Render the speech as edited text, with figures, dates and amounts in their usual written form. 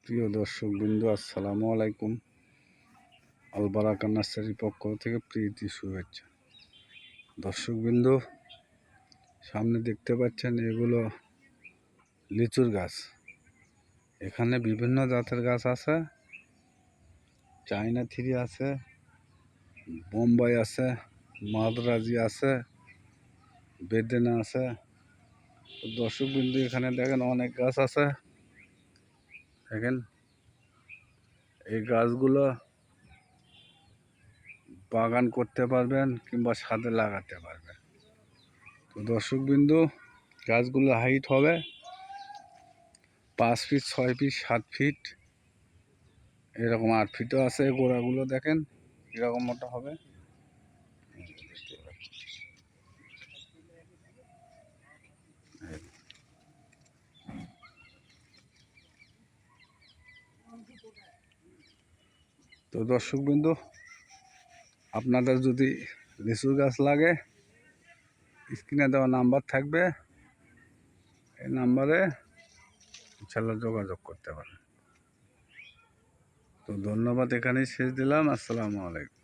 প্রিয় দর্শকবৃন্দ, আসসালামু আলাইকুম। আলবারাকা নার্সারির পক্ষ থেকে প্রীতি শুভেচ্ছা। দর্শকবৃন্দ, সামনে দেখতে পাচ্ছেন এগুলো লিচুর গাছ। এখানে বিভিন্ন জাতের গাছ আছে। চায়না থ্রি আছে, বোম্বাই আছে, মাদ্রাজি আছে, বেদেনা আছে। তো দর্শকবৃন্দ, এখানে দেখেন অনেক গাছ আছে। দেখেন এই গাছগুলো বাগান করতে পারবেন কিংবা ছাদে লাগাতে পারবেন। তো দর্শকবৃন্দ, গাছগুলো হাইট হবে 5 ফিট, 6 ফিট, 7 ফিট, এরকম 8 ফিটও আছে। গোড়াগুলো দেখেন এরকম মোটা হবে। তো দর্শকবৃন্দ, আপনাদের যদি লিচুর গাছ লাগে, স্ক্রিনে দেওয়া নাম্বার থাকবে, এই নাম্বারে ইনশাআল্লাহ যোগাযোগ করতে পারেন। তো ধন্যবাদ, এখানেই শেষ দিলাম। আসসালামু আলাইকুম।